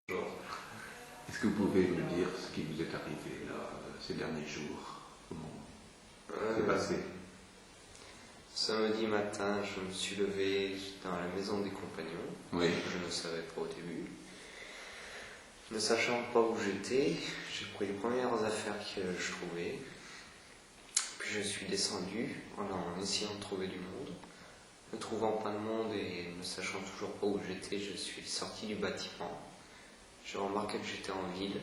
Est-ce que vous pouvez nous dire ce qui vous est arrivé là, ces derniers jours? Comment c'est passé? Samedi matin, je me suis levé dans la maison des compagnons. Oui. Je ne savais pas au début. Ne sachant pas où j'étais, j'ai pris les premières affaires que je trouvais. Puis je suis descendu en essayant de trouver du monde. Ne trouvant pas de monde et ne sachant toujours pas où j'étais, je suis sorti du bâtiment. J'ai remarqué que j'étais en ville.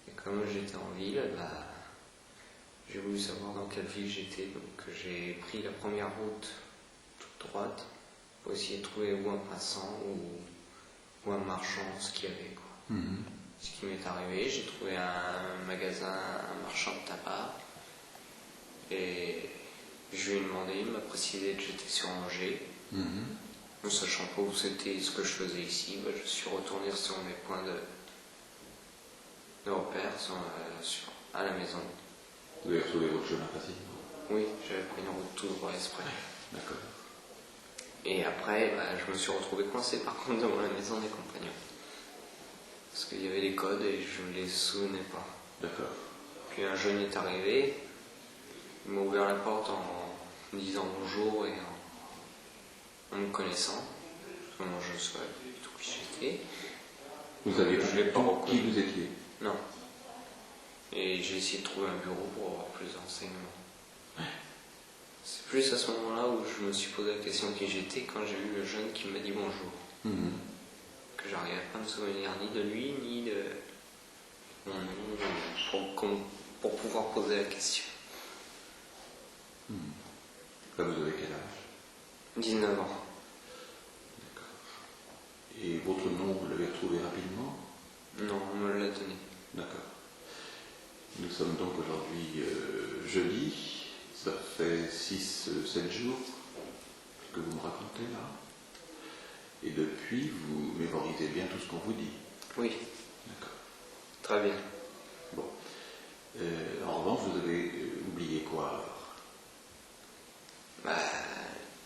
Et comme j'étais en ville, j'ai voulu savoir dans quelle ville j'étais. Donc j'ai pris la première route toute droite pour essayer de trouver ou un passant ou un marchand, ce qu'il y avait. Ce qui m'est arrivé, j'ai trouvé un magasin, un marchand de tabac. Et je lui ai demandé, il m'a précisé que j'étais sur Angers. Ne sachant pas où c'était, ce que je faisais ici, je suis retourné sur mes points de repère à la maison. Vous avez retrouvé votre chemin facilement? Oui, j'avais pris une route tout droit exprès. D'accord. Et après, je me suis retrouvé coincé par contre devant la maison des compagnons. Parce qu'il y avait des codes et je ne les souvenais pas. D'accord. Puis un jeune est arrivé, il m'a ouvert la porte en me disant bonjour et en me connaissant. Parce que moi je ne savais pas du tout qui j'étais. Vous avez Je l'ai pas reconnu. qui vous étiez? Non. Et j'ai essayé de trouver un bureau pour avoir plus d'enseignements. C'est plus à ce moment-là où je me suis posé la question qui j'étais quand j'ai vu le jeune qui m'a dit bonjour. Que j'arrivais pas à me souvenir ni de lui, ni de mon nom, pour pouvoir poser la question. Là, vous avez quel âge? 19 ans. D'accord. Et votre nom, vous l'avez retrouvé rapidement? Non, on me l'a donné. D'accord. Nous sommes donc aujourd'hui jeudi. Ça fait 6-7 jours que vous me racontez là. Et depuis, vous mémorisez bien tout ce qu'on vous dit? Oui. D'accord. Très bien. Bon. En revanche, vous avez oublié quoi alors?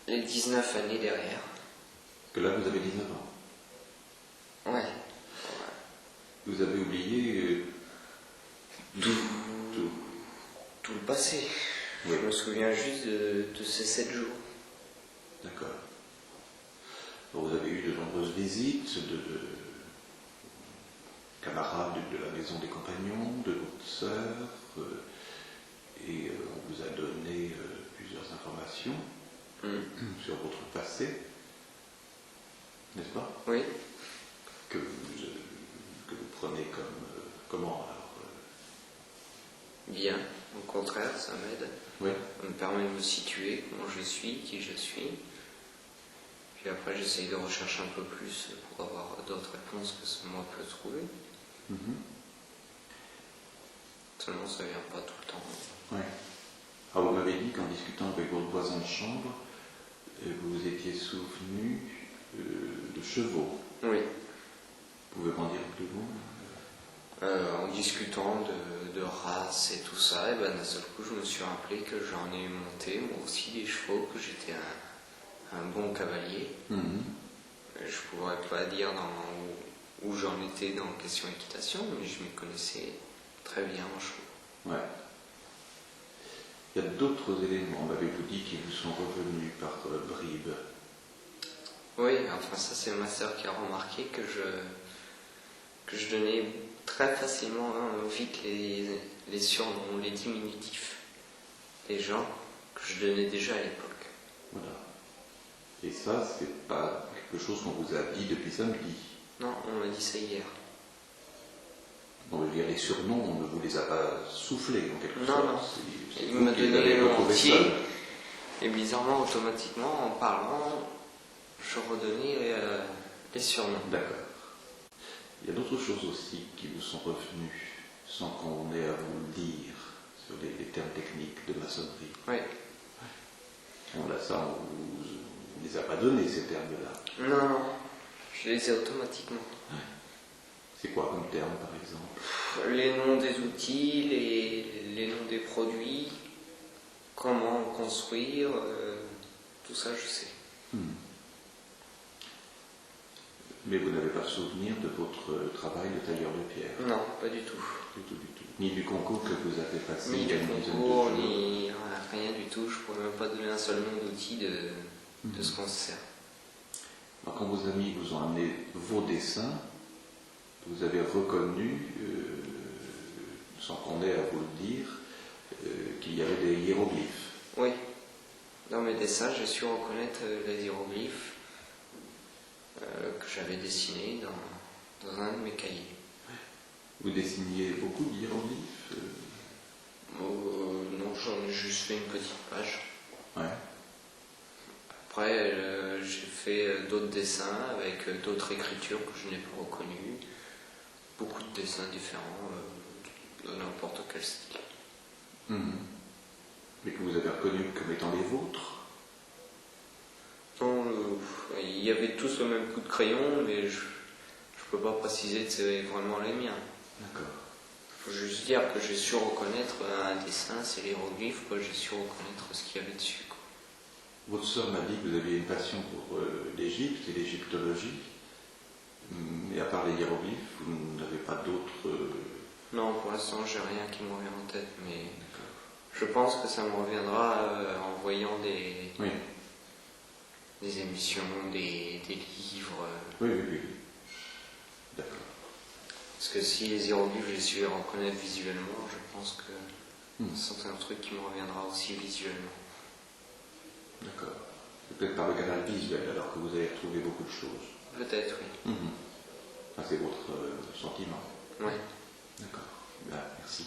Les 19 années derrière. Que là, vous avez 19 ans. Ouais. Vous avez oublié tout. Tout le passé. Oui. Je me souviens juste de ces 7 jours. D'accord. Vous avez eu de nombreuses visites de camarades de la maison des compagnons, de votre sœur, et on vous a donné plusieurs informations sur votre passé, n'est-ce pas? Oui. Que vous prenez comme comment alors? Bien. Au contraire, ça m'aide. Oui. Ça me permet de me situer, comment je suis, qui je suis. Puis après, j'essaye de rechercher un peu plus pour avoir d'autres réponses que moi peut trouver. Seulement, ça vient pas tout le temps. Oui. Alors, vous m'avez dit qu'en discutant avec votre voisin de chambre, vous vous étiez souvenu de chevaux. Oui. Vous pouvez m'en dire plus long? En discutant de race et tout ça, et d'un seul coup, je me suis rappelé que j'en ai monté, moi aussi, des chevaux, que j'étais un bon cavalier. Je ne pourrais pas dire où j'en étais dans la question équitation, mais je m'y connaissais très bien en chevaux. Ouais. Il y a d'autres éléments, m'avez-vous dit, qui vous sont revenus par bribes? Oui, enfin ça c'est ma sœur qui a remarqué que je donnais très facilement vite les surnoms, les diminutifs des gens que je donnais déjà à l'époque. Voilà. Et ça, c'est pas quelque chose qu'on vous a dit depuis samedi? Non, on m'a dit ça hier. On veut dire les surnoms, on ne vous les a pas soufflés en quelque sorte. Non. C'est Il vous m'a qui donné l'avez le nom retrouvé entier. seul. Et bizarrement, automatiquement, en parlant, je redonnais les surnoms. D'accord. Il y a d'autres choses aussi qui vous sont revenues sans qu'on ait à vous le dire sur les termes techniques de maçonnerie. Oui. On ne les a pas donnés, ces termes-là. Non, je les ai automatiquement. C'est quoi comme terme, par exemple? Les noms des outils, les noms des produits, comment construire, tout ça je sais. Mais vous n'avez pas souvenir de votre travail de tailleur de pierre? Non, pas du tout. Du tout, du tout. Ni du concours que vous avez passé? Ni il y a du une dizaine de concours, jours. ni rien du tout. Je ne pourrais même pas donner un seul nom d'outil de ce qu'on se sert. Alors, quand vos amis vous ont amené vos dessins, vous avez reconnu, sans qu'on ait à vous le dire, qu'il y avait des hiéroglyphes. Oui. Dans mes dessins, j'ai su reconnaître les hiéroglyphes que j'avais dessinés dans un de mes cahiers. Vous dessiniez beaucoup d'hiéroglyphes? Non, j'en ai juste fait une petite page. Ouais. Après, j'ai fait d'autres dessins avec d'autres écritures que je n'ai pas reconnues. Beaucoup de dessins différents de n'importe quel style. Mais que vous avez reconnus comme étant les vôtres? Non, il y avait tous le même coup de crayon, mais je ne peux pas préciser que c'est vraiment les miens. D'accord. Il faut juste dire que j'ai su reconnaître un dessin, c'est l'hiéroglyphe, j'ai su reconnaître ce qu'il y avait dessus. Quoi. Votre sœur m'a dit que vous aviez une passion pour l'Égypte et l'égyptologie, mais à part les hiéroglyphes, vous n'avez pas d'autres... Non, pour l'instant, j'ai rien qui me revient en tête, mais je pense que ça me reviendra en voyant des émissions, des livres. Oui. D'accord. Parce que si les hiéroglyphes, j'ai su les reconnaître visuellement, je pense que c'est un truc qui me reviendra aussi visuellement. D'accord. C'est peut-être par le canal visuel alors que vous avez retrouvé beaucoup de choses. Peut-être, oui. Enfin, c'est votre sentiment. Oui. D'accord. Bien, merci.